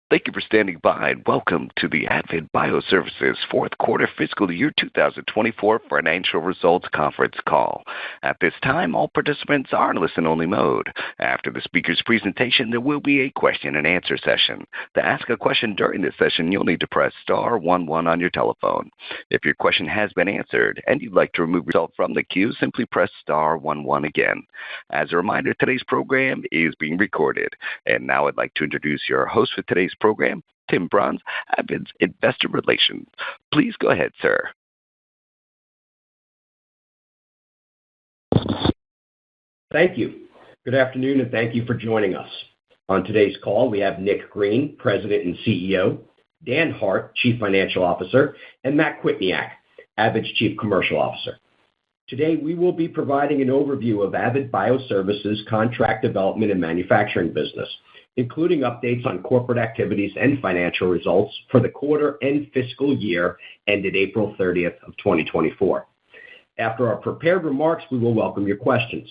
Thank you for standing by and welcome to the Avid Bioservices fourth quarter fiscal year 2024 financial results conference call. At this time, all participants are in listen-only mode. After the speaker's presentation, there will be a question-and-answer session. To ask a question during this session, you'll need to press star 11 on your telephone. If your question has been answered and you'd like to remove yourself from the queue, simply press star 11 again. As a reminder, today's program is being recorded. And now I'd like to introduce your host for today's program, Tim Brons, Avid's Investor Relations. Please go ahead, sir. Thank you. Good afternoon, and thank you for joining us. On today's call, we have Nick Green, President and CEO, Dan Hart, Chief Financial Officer, and Matt Quitniak, Avid's Chief Commercial Officer. Today, we will be providing an overview of Avid Bioservices' contract development and manufacturing business, including updates on corporate activities and financial results for the quarter and fiscal year ended April 30th of 2024. After our prepared remarks, we will welcome your questions.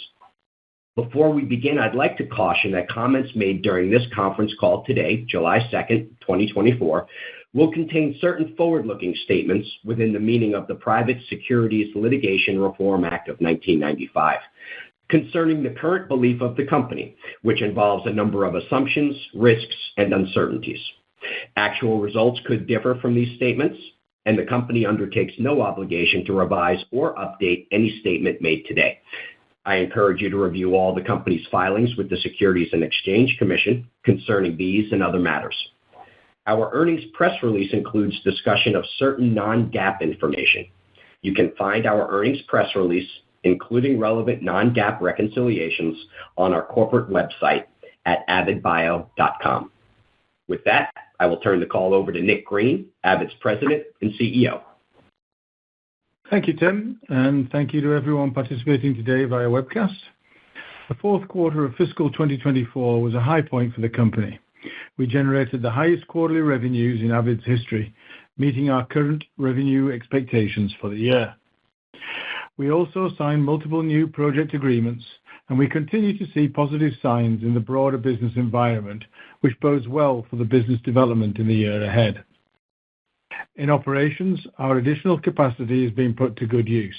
Before we begin, I'd like to caution that comments made during this conference call today, July 2nd, 2024, will contain certain forward-looking statements within the meaning of the Private Securities Litigation Reform Act of 1995. Concerning the current belief of the company, which involves a number of assumptions, risks, and uncertainties. Actual results could differ from these statements, and the company undertakes no obligation to revise or update any statement made today. I encourage you to review all the company's filings with the Securities and Exchange Commission concerning these and other matters. Our earnings press release includes discussion of certain non-GAAP information. You can find our earnings press release, including relevant non-GAAP reconciliations, on our corporate website at avidbio.com. With that, I will turn the call over to Nick Green, Avid's President and CEO. Thank you, Tim, and thank you to everyone participating today via webcast. The fourth quarter of fiscal 2024 was a high point for the company. We generated the highest quarterly revenues in Avid's history, meeting our current revenue expectations for the year. We also signed multiple new project agreements, and we continue to see positive signs in the broader business environment, which bodes well for the business development in the year ahead. In operations, our additional capacity is being put to good use.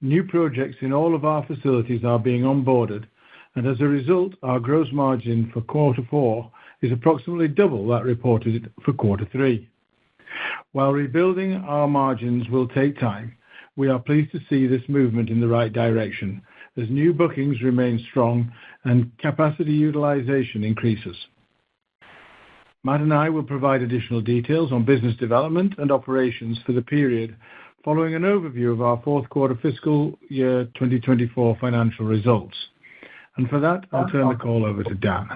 New projects in all of our facilities are being onboarded, and as a result, our gross margin for quarter 4 is approximately double that reported for quarter 3. While rebuilding our margins will take time, we are pleased to see this movement in the right direction as new bookings remain strong and capacity utilization increases. Matt and I will provide additional details on business development and operations for the period following an overview of our fourth quarter fiscal year 2024 financial results. And for that, I'll turn the call over to Dan.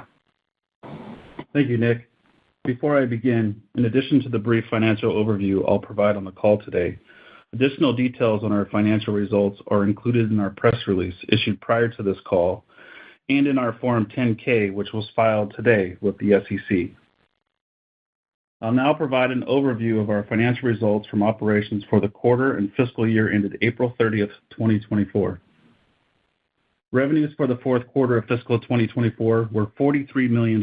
Thank you, Nick. Before I begin, in addition to the brief financial overview I'll provide on the call today, additional details on our financial results are included in our press release issued prior to this call and in our Form 10-K, which was filed today with the SEC. I'll now provide an overview of our financial results from operations for the quarter and fiscal year ended April 30th, 2024. Revenues for the fourth quarter of fiscal 2024 were $43 million,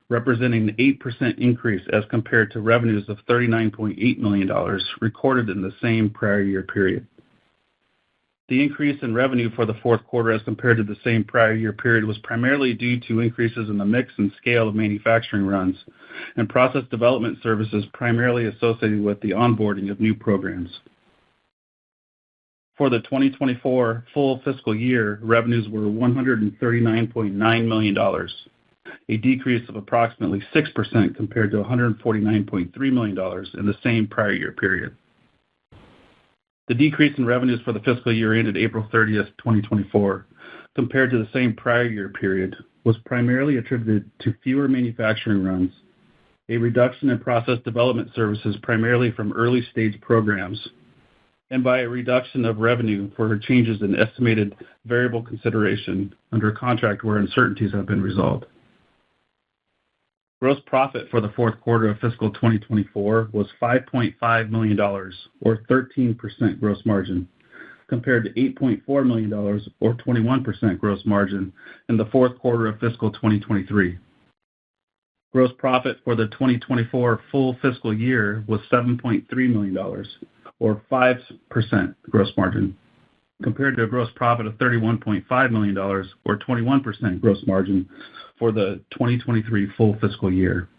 representing an 8% increase as compared to revenues of $39.8 million recorded in the same prior year period. The increase in revenue for the fourth quarter as compared to the same prior year period was primarily due to increases in the mix and scale of manufacturing runs and process development services primarily associated with the onboarding of new programs. For the 2024 full fiscal year, revenues were $139.9 million, a decrease of approximately 6% compared to $149.3 million in the same prior year period. The decrease in revenues for the fiscal year ended April 30th, 2024, compared to the same prior year period, was primarily attributed to fewer manufacturing runs, a reduction in process development services primarily from early-stage programs, and by a reduction of revenue for changes in estimated variable consideration under a contract where uncertainties have been resolved. Gross profit for the fourth quarter of fiscal 2024 was $5.5 million, or 13% gross margin, compared to $8.4 million, or 21% gross margin, in the fourth quarter of fiscal 2023. Gross profit for the 2024 full fiscal year was $7.3 million, or 5% gross margin, compared to a gross profit of $31.5 million, or 21% gross margin for the 2023 full fiscal year.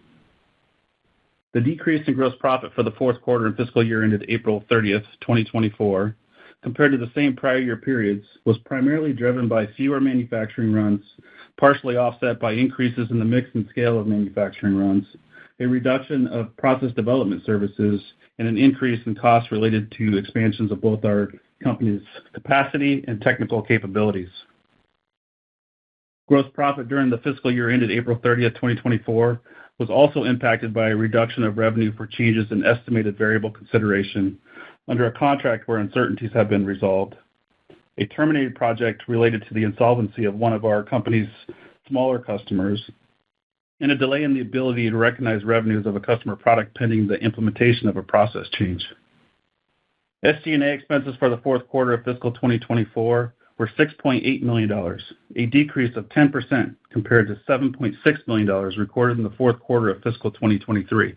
The decrease in gross profit for the fourth quarter and fiscal year ended April 30th, 2024, compared to the same prior year periods, was primarily driven by fewer manufacturing runs, partially offset by increases in the mix and scale of manufacturing runs, a reduction of process development services, and an increase in costs related to expansions of both our company's capacity and technical capabilities. Gross profit during the fiscal year ended April 30th, 2024, was also impacted by a reduction of revenue for changes in estimated variable consideration under a contract where uncertainties have been resolved, a terminated project related to the insolvency of one of our company's smaller customers, and a delay in the ability to recognize revenues of a customer product pending the implementation of a process change. SG&A expenses for the fourth quarter of fiscal 2024 were $6.8 million, a decrease of 10% compared to $7.6 million recorded in the fourth quarter of fiscal 2023.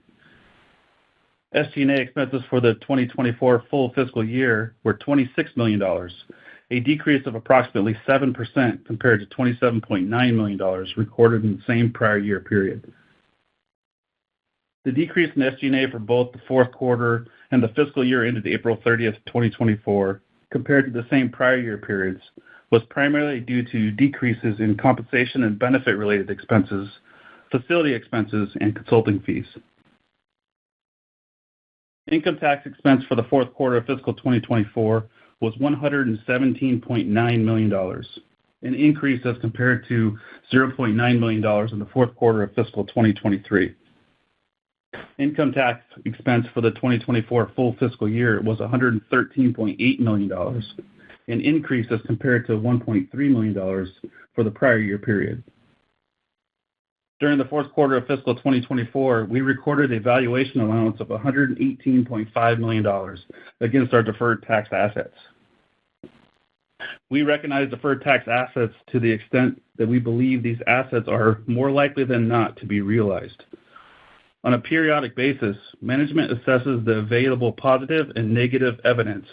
SG&A expenses for the 2024 full fiscal year were $26 million, a decrease of approximately 7% compared to $27.9 million recorded in the same prior year period. The decrease in SG&A for both the fourth quarter and the fiscal year ended April 30th, 2024, compared to the same prior year periods, was primarily due to decreases in compensation and benefit-related expenses, facility expenses, and consulting fees. Income tax expense for the fourth quarter of fiscal 2024 was $117.9 million, an increase as compared to $0.9 million in the fourth quarter of fiscal 2023. Income tax expense for the 2024 full fiscal year was $113.8 million, an increase as compared to $1.3 million for the prior year period. During the fourth quarter of fiscal 2024, we recorded a valuation allowance of $118.5 million against our deferred tax assets. We recognize deferred tax assets to the extent that we believe these assets are more likely than not to be realized. On a periodic basis, management assesses the available positive and negative evidence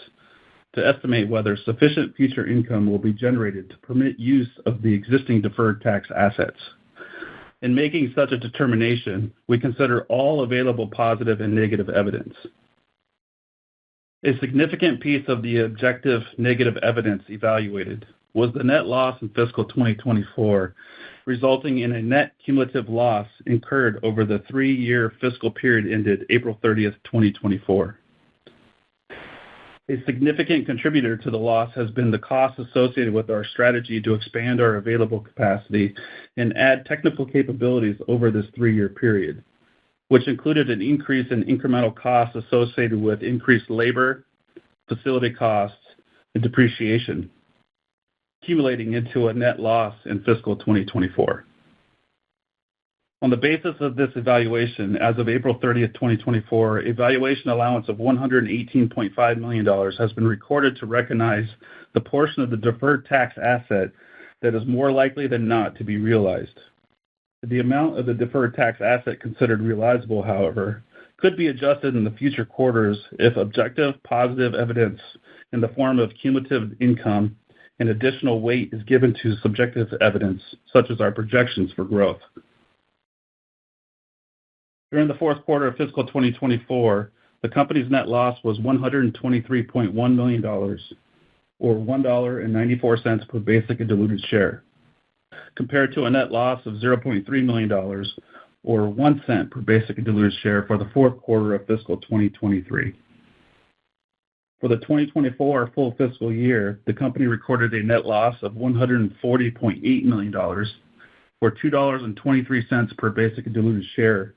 to estimate whether sufficient future income will be generated to permit use of the existing deferred tax assets. In making such a determination, we consider all available positive and negative evidence. A significant piece of the objective negative evidence evaluated was the net loss in fiscal 2024, resulting in a net cumulative loss incurred over the 3-year fiscal period ended April 30th, 2024. A significant contributor to the loss has been the costs associated with our strategy to expand our available capacity and add technical capabilities over this 3-year period, which included an increase in incremental costs associated with increased labor, facility costs, and depreciation, accumulating into a net loss in fiscal 2024. On the basis of this evaluation, as of April 30th, 2024, a valuation allowance of $118.5 million has been recorded to recognize the portion of the deferred tax asset that is more likely than not to be realized. The amount of the deferred tax asset considered realizable, however, could be adjusted in the future quarters if objective positive evidence in the form of cumulative income and additional weight is given to subjective evidence, such as our projections for growth. During the fourth quarter of fiscal 2024, the company's net loss was $123.1 million, or $1.94 per basic and diluted share, compared to a net loss of $0.3 million, or 1 cent per basic and diluted share for the fourth quarter of fiscal 2023. For the 2024 full fiscal year, the company recorded a net loss of $140.8 million, or $2.23 per basic and diluted share,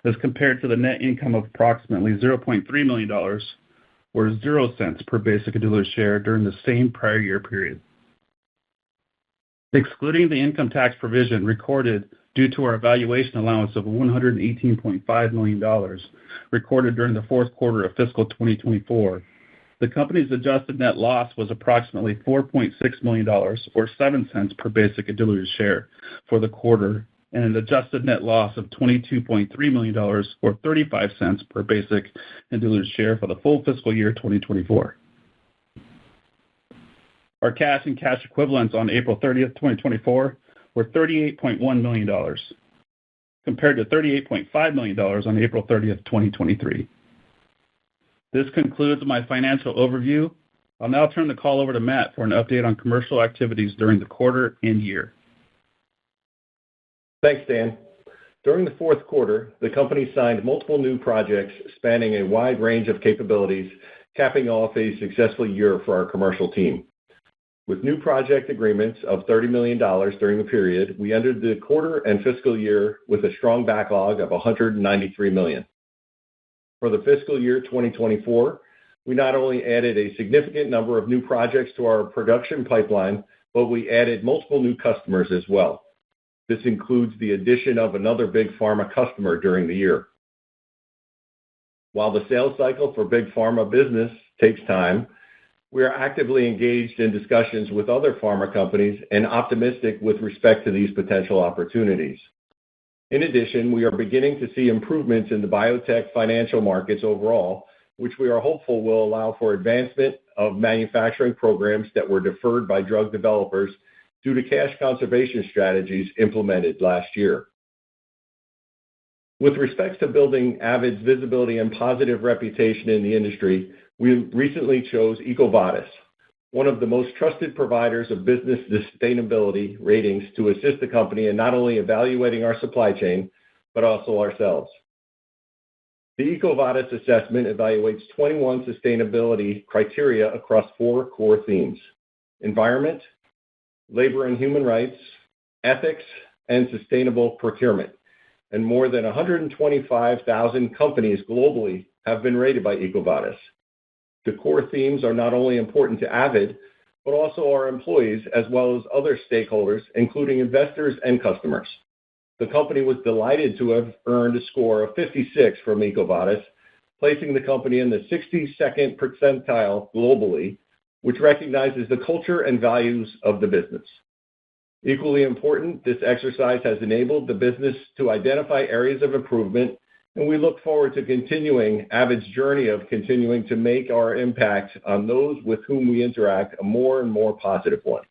as compared to the net income of approximately $0.3 million, or 0 cents per basic and diluted share during the same prior year period. Excluding the income tax provision recorded due to our valuation allowance of $118.5 million recorded during the fourth quarter of fiscal 2024, the company's adjusted net loss was approximately $4.6 million, or 7 cents per basic and diluted share for the quarter and an adjusted net loss of $22.3 million, or 35 cents per basic and diluted share for the full fiscal year 2024. Our cash and cash equivalents on April 30th, 2024 were $38.1 million, compared to $38.5 million on April 30th, 2023. This concludes my financial overview. I'll now turn the call over to Matt for an update on commercial activities during the quarter and year. Thanks, Dan. During the fourth quarter, the company signed multiple new projects spanning a wide range of capabilities, capping off a successful year for our commercial team. With new project agreements of $30 million during the period, we entered the quarter and fiscal year with a strong backlog of $193 million. For the fiscal year 2024, we not only added a significant number of new projects to our production pipeline, but we added multiple new customers as well. This includes the addition of another big pharma customer during the year. While the sales cycle for big pharma business takes time, we are actively engaged in discussions with other pharma companies and optimistic with respect to these potential opportunities. In addition, we are beginning to see improvements in the biotech financial markets overall, which we are hopeful will allow for advancement of manufacturing programs that were deferred by drug developers due to cash conservation strategies implemented last year. With respect to building Avid's visibility and positive reputation in the industry, we recently chose EcoVadis, one of the most trusted providers of business sustainability ratings, to assist the company in not only evaluating our supply chain, but also ourselves. The EcoVadis assessment evaluates 21 sustainability criteria across 4 core themes: environment, labor and human rights, ethics, and sustainable procurement. And more than 125,000 companies globally have been rated by EcoVadis. The core themes are not only important to Avid, but also our employees as well as other stakeholders, including investors and customers. The company was delighted to have earned a score of 56 from EcoVadis, placing the company in the 62nd percentile globally, which recognizes the culture and values of the business. Equally important, this exercise has enabled the business to identify areas of improvement, and we look forward to continuing Avid's journey of continuing to make our impact on those with whom we interact a more and more positive one.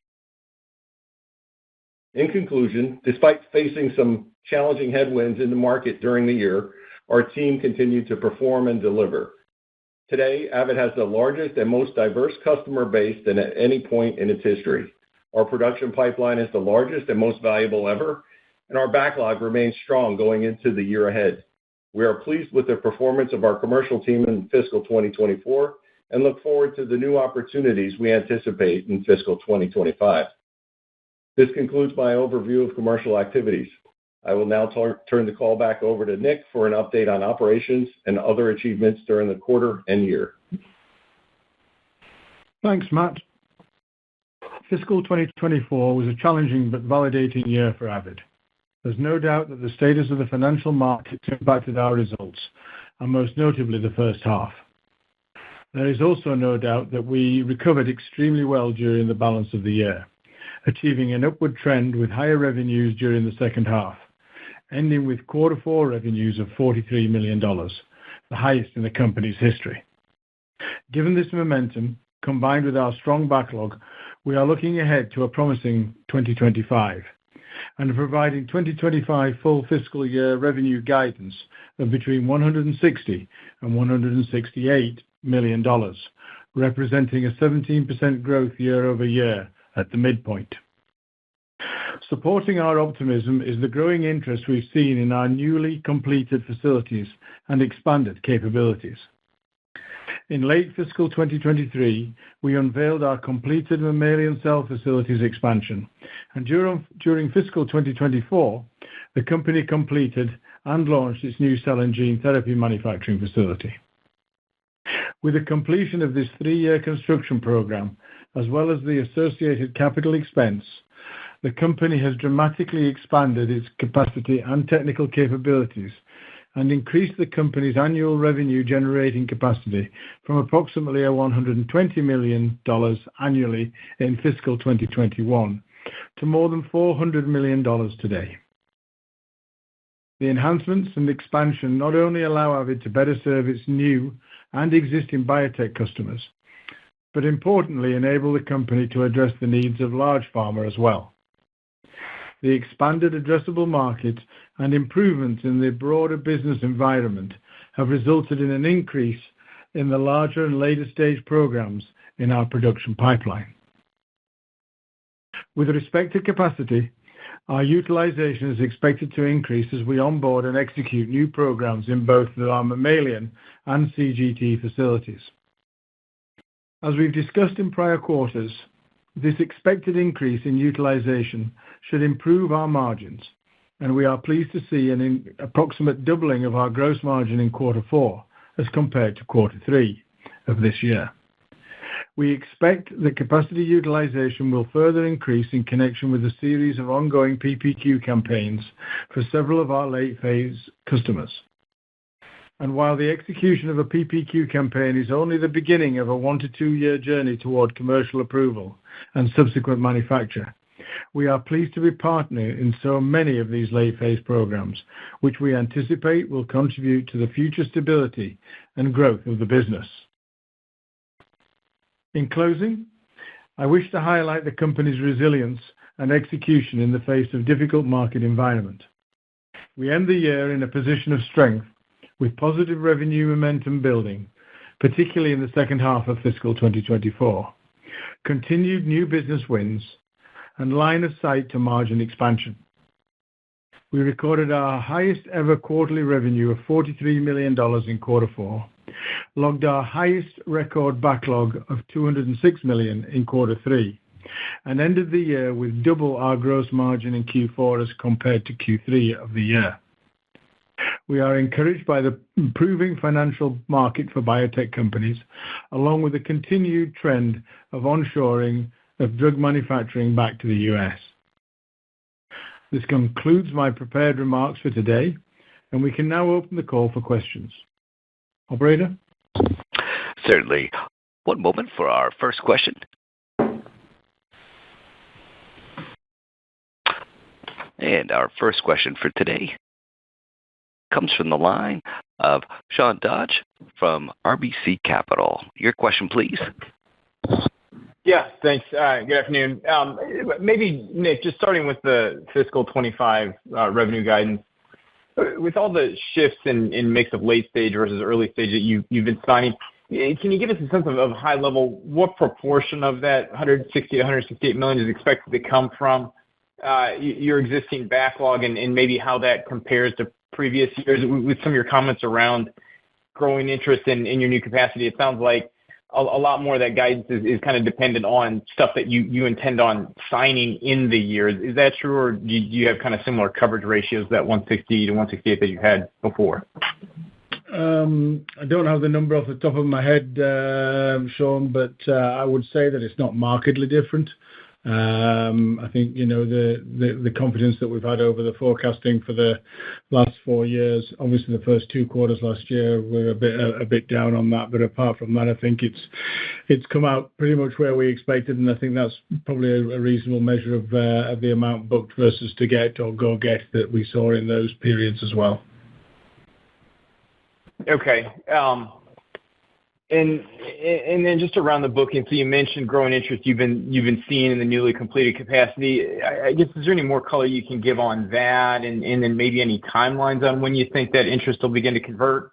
In conclusion, despite facing some challenging headwinds in the market during the year, our team continued to perform and deliver. Today, Avid has the largest and most diverse customer base than at any point in its history. Our production pipeline is the largest and most valuable ever, and our backlog remains strong going into the year ahead. We are pleased with the performance of our commercial team in fiscal 2024 and look forward to the new opportunities we anticipate in fiscal 2025. This concludes my overview of commercial activities. I will now turn the call back over to Nick for an update on operations and other achievements during the quarter and year. Thanks, Matt. Fiscal 2024 was a challenging but validating year for Avid. There's no doubt that the status of the financial markets impacted our results, and most notably the first half. There is also no doubt that we recovered extremely well during the balance of the year, achieving an upward trend with higher revenues during the second half, ending with quarter 4 revenues of $43 million, the highest in the company's history. Given this momentum, combined with our strong backlog, we are looking ahead to a promising 2025 and providing 2025 full fiscal year revenue guidance of between $160 and $168 million, representing a 17% growth year over year at the midpoint. Supporting our optimism is the growing interest we've seen in our newly completed facilities and expanded capabilities. In late fiscal 2023, we unveiled our completed mammalian cell facilities expansion, and during fiscal 2024, the company completed and launched its new cell and gene therapy manufacturing facility. With the completion of this 3-year construction program, as well as the associated capital expense, the company has dramatically expanded its capacity and technical capabilities and increased the company's annual revenue generating capacity from approximately $120 million annually in fiscal 2021 to more than $400 million today. The enhancements and expansion not only allow Avid to better serve its new and existing biotech customers, but importantly enable the company to address the needs of large pharma as well. The expanded addressable market and improvements in the broader business environment have resulted in an increase in the larger and later stage programs in our production pipeline. With respect to capacity, our utilization is expected to increase as we onboard and execute new programs in both our mammalian and CGT facilities. As we've discussed in prior quarters, this expected increase in utilization should improve our margins, and we are pleased to see an approximate doubling of our gross margin in quarter 4 as compared to quarter 3 of this year. We expect that capacity utilization will further increase in connection with a series of ongoing PPQ campaigns for several of our late-phase customers. And while the execution of a PPQ campaign is only the beginning of a 1 to 2 year journey toward commercial approval and subsequent manufacture, we are pleased to be partnering in so many of these late-phase programs, which we anticipate will contribute to the future stability and growth of the business. In closing, I wish to highlight the company's resilience and execution in the face of difficult market environment. We end the year in a position of strength with positive revenue momentum building, particularly in the second half of fiscal 2024, continued new business wins, and line of sight to margin expansion. We recorded our highest ever quarterly revenue of $43 million in quarter 4, logged our highest record backlog of $206 million in quarter 3, and ended the year with double our gross margin in Q4 as compared to Q3 of the year. We are encouraged by the improving financial market for biotech companies, along with the continued trend of onshoring of drug manufacturing back to the U.S. This concludes my prepared remarks for today, and we can now open the call for questions. Operator? Certainly. One moment for our first question. And our first question for today comes from the line of Sean Dodge from RBC Capital. Your question, please. Yeah, thanks. Good afternoon. Maybe, Nick, just starting with the fiscal 25 revenue guidance, with all the shifts in mix of late stage versus early stage that you've been signing, can you give us a sense of high level, what proportion of that $160 to $168 million is expected to come from your existing backlog, and maybe how that compares to previous years? With some of your comments around growing interest in your new capacity, it sounds like a lot more of that guidance is kind of dependent on stuff that you intend on signing in the year. Is that true, or do you have kind of similar coverage ratios, that 160 to 168 that you had before? I don't have the number off the top of my head, Sean, but I would say that it's not markedly different. I think, you know, the confidence that we've had over the forecasting for the last 4 years, obviously the first 2 quarters last year were a bit down on that, but apart from that, I think it's come out pretty much where we expected, and I think that's probably a reasonable measure of the amount booked versus to get or go get that we saw in those periods as well. Okay. And then just around the booking, so you mentioned growing interest you've been seeing in the newly completed capacity. I guess, is there any more color you can give on that, and then maybe any timelines on when you think that interest will begin to convert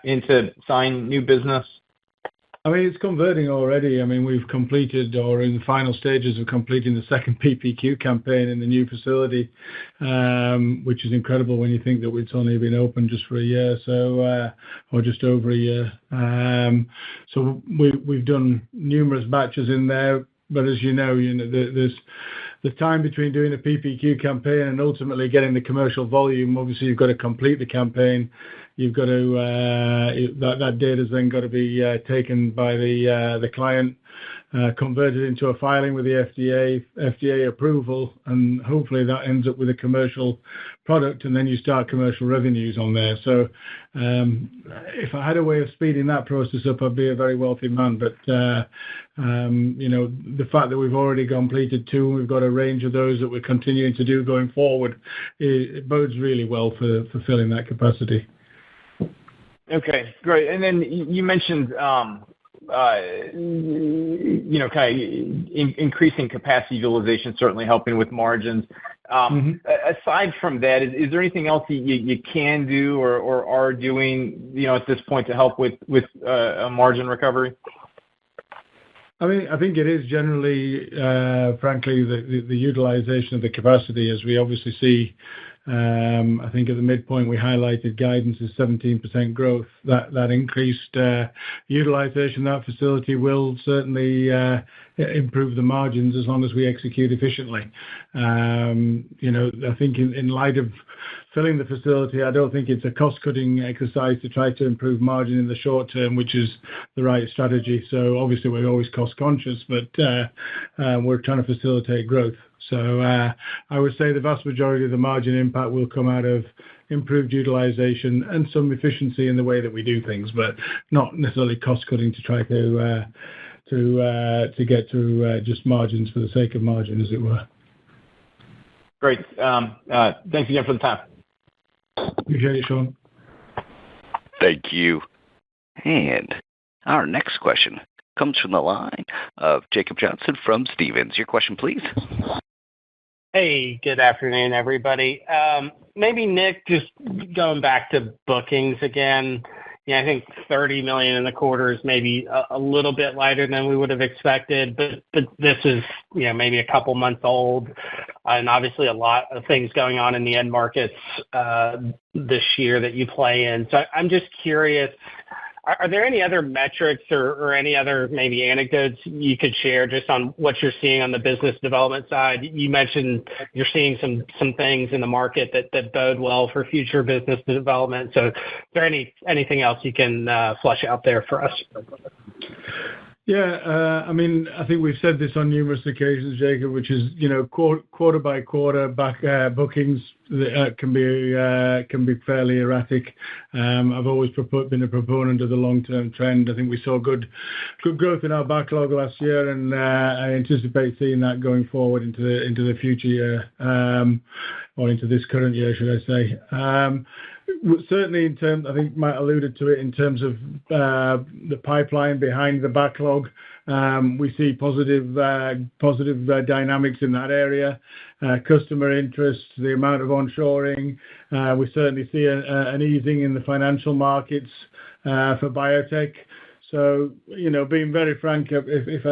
into signed new business? I mean, it's converting already. I mean, we've completed or in the final stages of completing the second PPQ campaign in the new facility, which is incredible when you think that it's only been open just for a year, so or just over a year. So we've done numerous batches in there, but as you know, there's the time between doing a PPQ campaign and ultimately getting the commercial volume. Obviously, you've got to complete the campaign. You've got to that data's then got to be taken by the client, converted into a filing with the FDA approval, and hopefully that ends up with a commercial product, and then you start commercial revenues on there. So if I had a way of speeding that process up, I'd be a very wealthy man. But the fact that we've already completed 2, and we've got a range of those that we're continuing to do going forward, it bodes really well for fulfilling that capacity. Okay, great. And then you mentioned, increasing capacity utilization, certainly helping with margins. Aside from that, is there anything else you can do or are doing, at this point to help with a margin recovery? I mean, I think it is generally, frankly, the utilization of the capacity, as we obviously see. I think at the midpoint we highlighted guidance is 17% growth. That increased utilization of that facility will certainly improve the margins as long as we execute efficiently. I think in light of filling the facility, I don't think it's a cost-cutting exercise to try to improve margin in the short term, which is the right strategy. So obviously we're always cost-conscious, but we're trying to facilitate growth. So I would say the vast majority of the margin impact will come out of improved utilization and some efficiency in the way that we do things, but not necessarily cost-cutting to try to get to just margins for the sake of margin, as it were. Great. Thanks again for the time. Appreciate it, Sean. Thank you. And our next question comes from the line of Jacob Johnson from Stephens. Your question, please. Hey, good afternoon, everybody. Maybe, Nick, just going back to bookings again. I think $30 million in the quarter is maybe a little bit lighter than we would have expected, but this is, maybe a couple months old, and obviously a lot of things going on in the end markets this year that you play in. So I'm just curious, are there any other metrics or any other maybe anecdotes you could share just on what you're seeing on the business development side? You mentioned you're seeing some things in the market that bode well for future business development. So is there anything else you can flesh out there for us? Yeah, I mean, I think we've said this on numerous occasions, Jacob, which is, quarter by quarter back bookings can be fairly erratic. I've always been a proponent of the long-term trend. I think we saw good growth in our backlog last year, and I anticipate seeing that going forward into the future year, or into this current year, should I say. Certainly in terms, I think Matt alluded to it, in terms of the pipeline behind the backlog, we see positive dynamics in that area. Customer interest, the amount of onshoring. We certainly see an easing in the financial markets for biotech. So, being very frank, if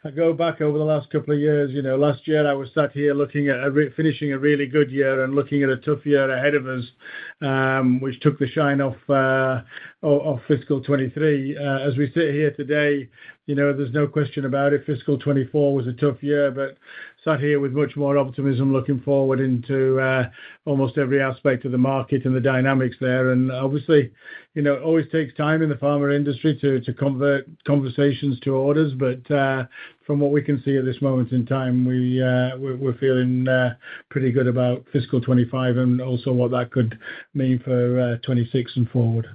I go back over the last couple of years, last year I was sat here looking at finishing a really good year and looking at a tough year ahead of us, which took the shine off fiscal 23. As we sit here today, there's no question about it. Fiscal 24 was a tough year, but sat here with much more optimism looking forward into almost every aspect of the market and the dynamics there. And obviously, it always takes time in the pharma industry to convert conversations to orders, but from what we can see at this moment in time, we're feeling pretty good about fiscal 25 and also what that could mean for 26 and forward.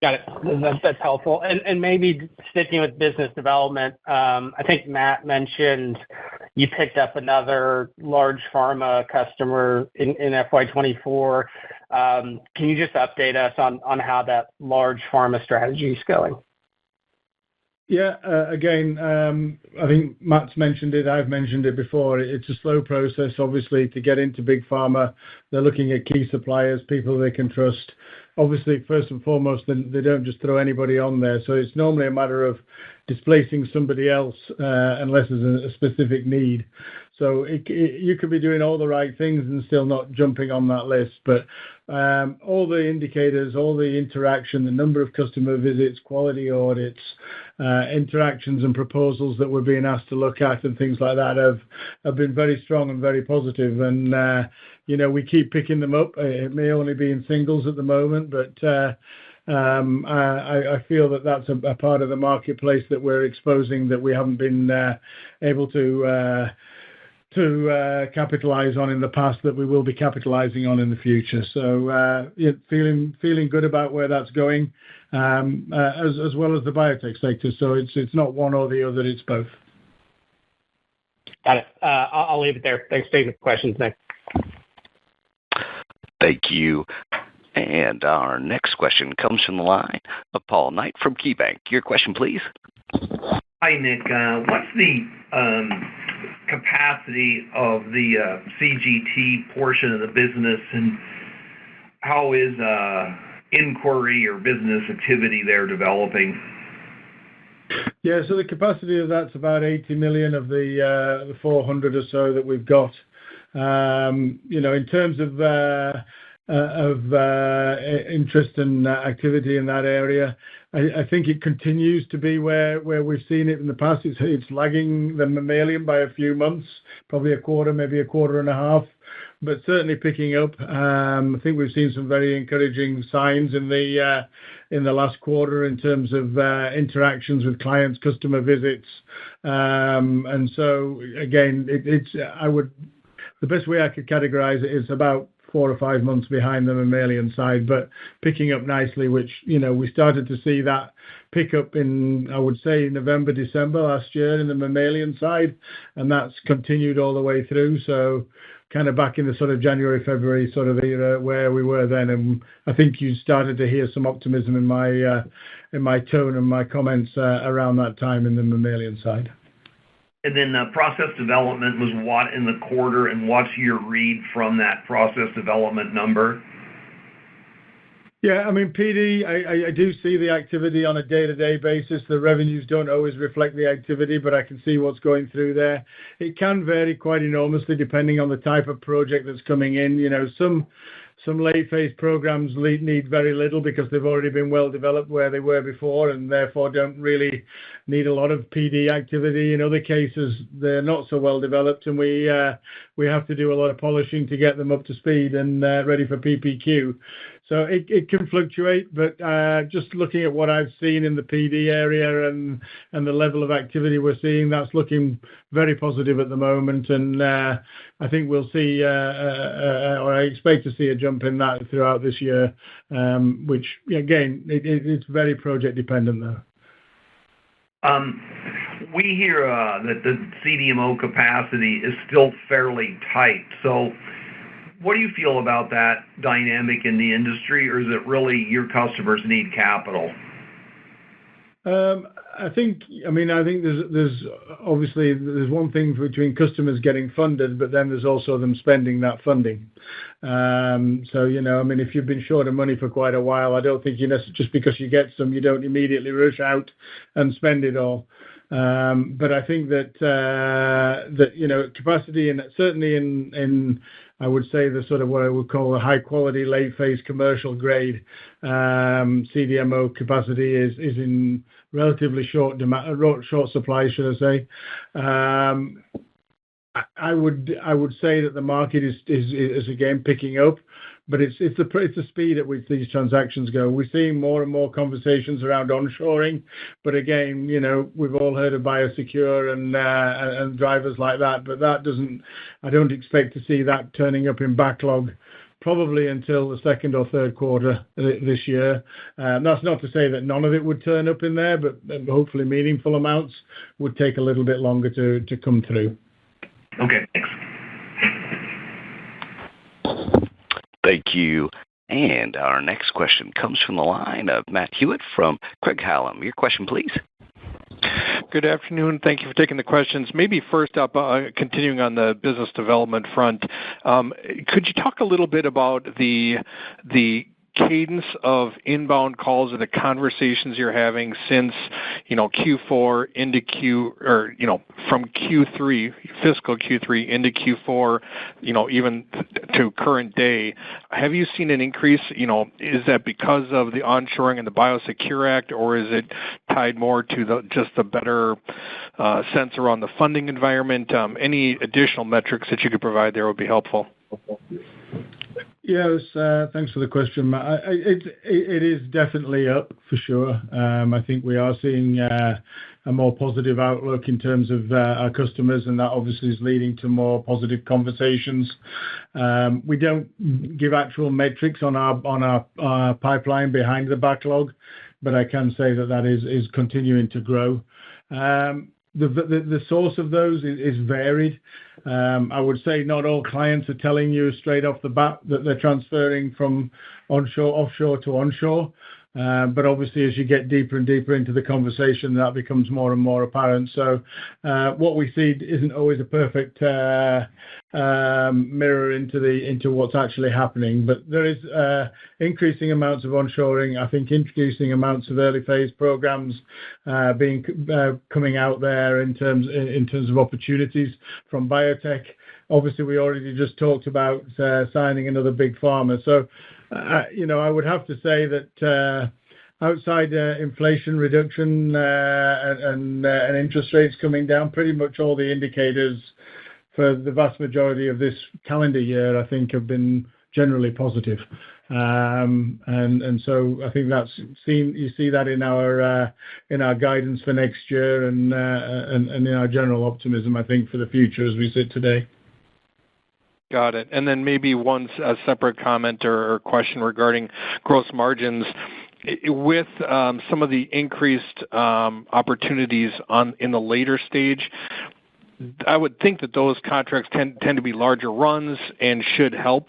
Got it. That's helpful. And maybe sticking with business development, I think Matt mentioned you picked up another large pharma customer in FY24. Can you just update us on how that large pharma strategy is going? Yeah, again, I think Matt's mentioned it, I've mentioned it before. It's a slow process, obviously, to get into big pharma. They're looking at key suppliers, people they can trust. Obviously, first and foremost, they don't just throw anybody on there. So it's normally a matter of displacing somebody else unless there's a specific need. So you could be doing all the right things and still not jumping on that list. But all the indicators, all the interaction, the number of customer visits, quality audits, interactions and proposals that we're being asked to look at and things like that have been very strong and very positive. And we keep picking them up. It may only be in singles at the moment, but I feel that that's a part of the marketplace that we're exposing that we haven't been able to capitalize on in the past, that we will be capitalizing on in the future. So feeling good about where that's going, as well as the biotech sector. So it's not one or the other, it's both. Got it. I'll leave it there. Thanks for taking the questions, Nick. Thank you. And our next question comes from the line of Paul Knight from KeyBanc. Your question, please. Hi, Nick. What's the capacity of the CGT portion of the business, and how is inquiry or business activity there developing? Yeah, so the capacity of that's about 80 million of the 400 or so that we've got. In terms of interest and activity in that area, I think it continues to be where we've seen it in the past. It's lagging the mammalian by a few months, probably a quarter, maybe a quarter and a half, but certainly picking up. I think we've seen some very encouraging signs in the last quarter in terms of interactions with clients, customer visits, and so again, the best way I could categorize it is about 4 or 5 months behind the mammalian side, but picking up nicely, which, we started to see that pick up in, I would say, November, December last year in the mammalian side, and that's continued all the way through. So kind of back in the sort of January, February sort of era where we were then, and I think you started to hear some optimism in my tone and my comments around that time in the mammalian side. And then process development was what in the quarter, and what's your read from that process development number? Yeah, I mean, PD, I do see the activity on a day-to-day basis. The revenues don't always reflect the activity, but I can see what's going through there. It can vary quite enormously depending on the type of project that's coming in. Some late-phase programs need very little because they've already been well developed where they were before, and therefore don't really need a lot of PD activity. In other cases, they're not so well developed, and we have to do a lot of polishing to get them up to speed and ready for PPQ. So it can fluctuate, but just looking at what I've seen in the PD area and the level of activity we're seeing, that's looking very positive at the moment. And I think we'll see, or I expect to see a jump in that throughout this year, which, again, it's very project dependent though. We hear that the CDMO capacity is still fairly tight. So what do you feel about that dynamic in the industry, or is it really your customers need capital? I think there's obviously one thing between customers getting funded, but then there's also them spending that funding. So, if you've been short of money for quite a while, I don't think just because you get some, you don't immediately rush out and spend it all. But I think that capacity, and certainly in I would say the sort of what I would call a high quality late phase commercial grade CDMO capacity is in relatively short supply, should I say. I would say that the market is again picking up, but it's the speed at which these transactions go. We're seeing more and more conversations around onshoring, but again, we've all heard of Biosecure and drivers like that, but I don't expect to see that turning up in backlog probably until the second or third quarter this year. That's not to say that none of it would turn up in there, but hopefully meaningful amounts would take a little bit longer to come through. Okay, thanks. Thank you. And our next question comes from the line of Matt Hewitt from Craig-Hallum. Your question, please. Good afternoon. Thank you for taking the questions. Maybe first up, continuing on the business development front, could you talk a little bit about the cadence of inbound calls or the conversations you're having since, Q4 into from Q3, fiscal Q3 into Q4, even to current day? Have you seen an increase? Is that because of the onshoring and the Biosecure Act, or is it tied more to just the better sense around the funding environment? Any additional metrics that you could provide there would be helpful. Yes, thanks for the question, Matt. It is definitely up for sure. I think we are seeing a more positive outlook in terms of our customers, and that obviously is leading to more positive conversations. We don't give actual metrics on our pipeline behind the backlog, but I can say that is continuing to grow. The source of those is varied. I would say not all clients are telling you straight off the bat that they're transferring from offshore to onshore. But obviously, as you get deeper and deeper into the conversation, that becomes more and more apparent. So what we see isn't always a perfect mirror into what's actually happening. But there is increasing amounts of onshoring. I think introducing amounts of early phase programs coming out there in terms of opportunities from biotech. Obviously, we already just talked about signing another big pharma. So, I would have to say that outside inflation reduction and interest rates coming down, pretty much all the indicators for the vast majority of this calendar year, I think, have been generally positive. And so I think you see that in our guidance for next year and in our general optimism, I think, for the future as we sit today. Got it. And then maybe a separate comment or question regarding gross margins. With some of the increased opportunities in the later stage, I would think that those contracts tend to be larger runs and should help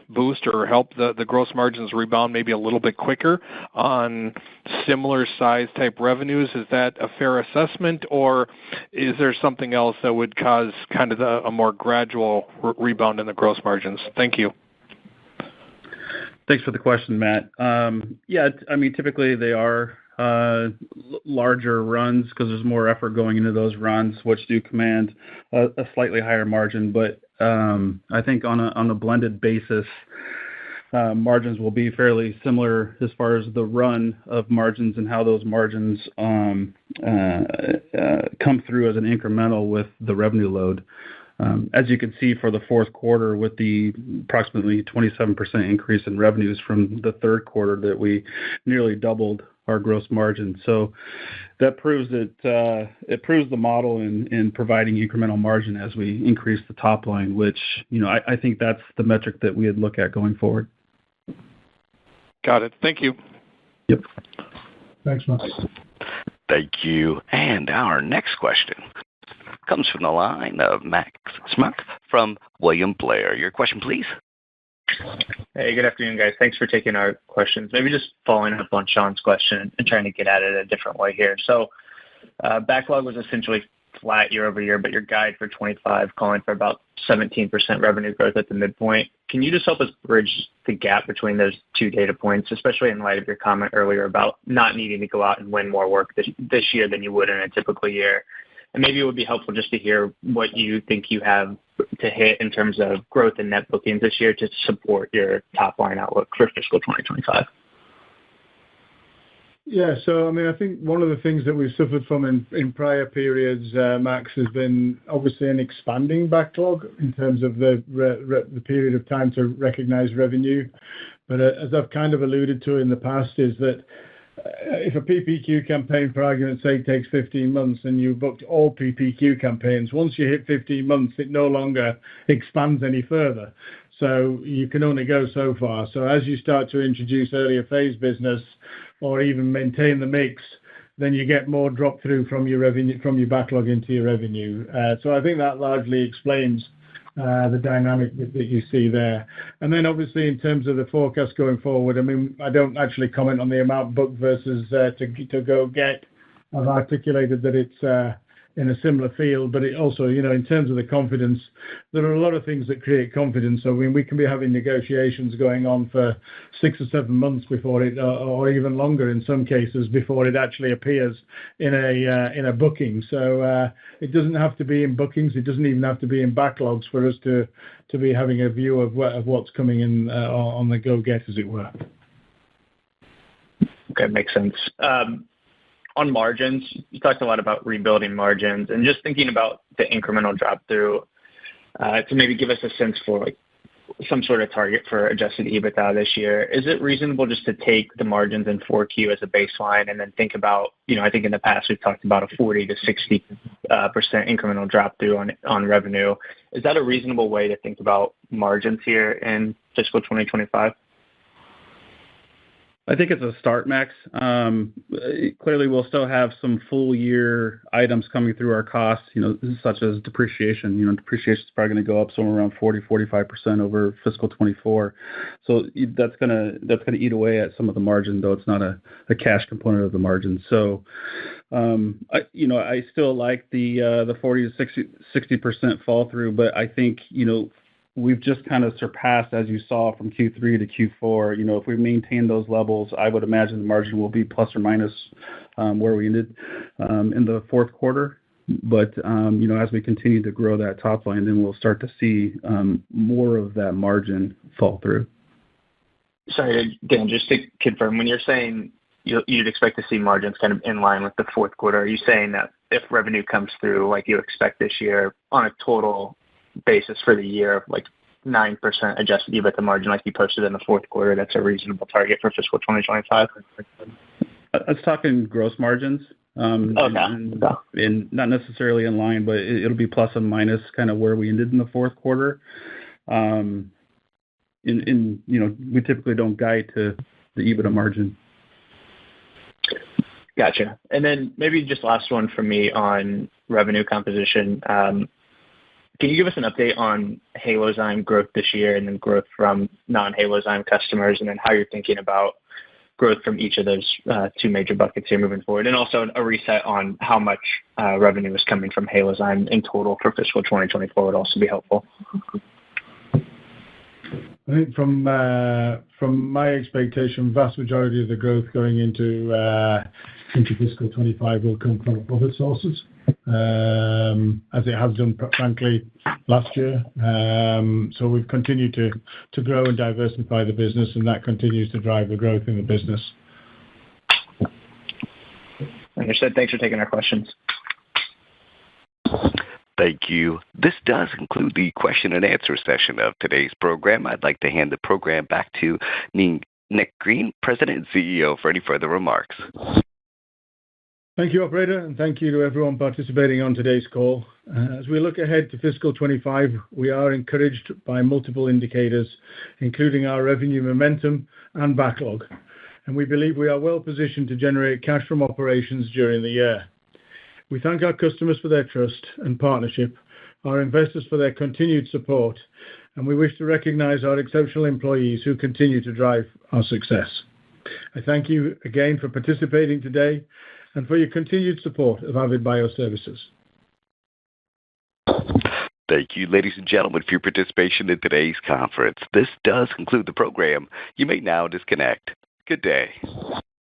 boost or help the gross margins rebound maybe a little bit quicker on similar size type revenues. Is that a fair assessment, or is there something else that would cause kind of a more gradual rebound in the gross margins? Thank you. Thanks for the question, Matt. Yeah, I mean, typically they are larger runs because there's more effort going into those runs, which do command a slightly higher margin. But I think on a blended basis, margins will be fairly similar as far as the run of margins and how those margins come through as an incremental with the revenue load. As you can see for the fourth quarter, with the approximately 27% increase in revenues from the third quarter, that we nearly doubled our gross margin. So that proves that it proves the model in providing incremental margin as we increase the top line, which I think that's the metric that we would look at going forward. Got it. Thank you. Yep. Thanks, Matt. Thank you. And our next question comes from the line of Max Smock from William Blair. Your question, please. Hey, good afternoon, guys. Thanks for taking our questions. Maybe just following up on Sean's question and trying to get at it a different way here. So backlog was essentially flat year over year, but your guide for 25 calling for about 17% revenue growth at the midpoint. Can you just help us bridge the gap between those two data points, especially in light of your comment earlier about not needing to go out and win more work this year than you would in a typical year? And maybe it would be helpful just to hear what you think you have to hit in terms of growth in net bookings this year to support your top line outlook for fiscal 2025. Yeah, so I mean, I think one of the things that we've suffered from in prior periods, Max, has been obviously an expanding backlog in terms of the period of time to recognize revenue. But as I've kind of alluded to in the past, is that if a PPQ campaign, for argument's sake, takes 15 months and you booked all PPQ campaigns, once you hit 15 months, it no longer expands any further. So you can only go so far. So as you start to introduce earlier phase business or even maintain the mix, then you get more drop through from your revenue, from your backlog into your revenue. So I think that largely explains the dynamic that you see there. And then obviously in terms of the forecast going forward, I mean, I don't actually comment on the amount booked versus to go get. I've articulated that it's in a similar field, but it also, in terms of the confidence, there are a lot of things that create confidence. So we can be having negotiations going on for 6 or 7 months before it, or even longer in some cases, before it actually appears in a booking. So it doesn't have to be in bookings. It doesn't even have to be in backlogs for us to be having a view of what's coming in on the go get, as it were. Okay, makes sense. On margins, you talked a lot about rebuilding margins and just thinking about the incremental drop through to maybe give us a sense for like some sort of target for adjusted EBITDA this year. Is it reasonable just to take the margins in 4Q as a baseline and then think about, I think in the past we've talked about a 40 to 60% incremental drop through on revenue. Is that a reasonable way to think about margins here in fiscal 2025? I think it's a start, Max. Clearly, we'll still have some full year items coming through our costs, such as depreciation. Depreciation is probably going to go up somewhere around 40-45% over fiscal 24. So that's gonna eat away at some of the margin, though it's not a cash component of the margin. So, I still like the 40 to 60% fall through, but I think we've just kind of surpassed, as you saw from Q3 to Q4. If we maintain those levels, I would imagine the margin will be plus or minus where we ended in the fourth quarter. But, as we continue to grow that top line, then we'll start to see more of that margin fall through. Sorry, Dan, just to confirm, when you're saying you'd expect to see margins kind of in line with the fourth quarter, are you saying that if revenue comes through like you expect this year on a total basis for the year of like 9% adjusted EBITDA margin like you posted in the fourth quarter, that's a reasonable target for fiscal 2025? I was talking gross margins. Okay. And not necessarily in line, but it'll be plus and minus kind of where we ended in the fourth quarter. We typically don't guide to the EBITDA margin. Gotcha. And then maybe just last one for me on revenue composition. Can you give us an update on Halozyme growth this year and then growth from non-Halozyme customers, and then how you're thinking about growth from each of those two major buckets here moving forward? And also a reset on how much revenue is coming from Halozyme in total for fiscal 2024 would also be helpful. I think from my expectation, vast majority of the growth going into fiscal 25 will come from other sources, as it has done, frankly, last year. So we've continued to grow and diversify the business, and that continues to drive the growth in the business. Understood. Thanks for taking our questions. Thank you. This does conclude the question and answer session of today's program. I'd like to hand the program back to Nick Green, President and CEO, for any further remarks. Thank you, operator, and thank you to everyone participating on today's call. As we look ahead to fiscal 25, we are encouraged by multiple indicators, including our revenue momentum and backlog, and we believe we are well positioned to generate cash from operations during the year. We thank our customers for their trust and partnership, our investors for their continued support, and we wish to recognize our exceptional employees who continue to drive our success. I thank you again for participating today and for your continued support of Avid Bioservices. Thank you, ladies and gentlemen, for your participation in today's conference. This does conclude the program. You may now disconnect. Good day.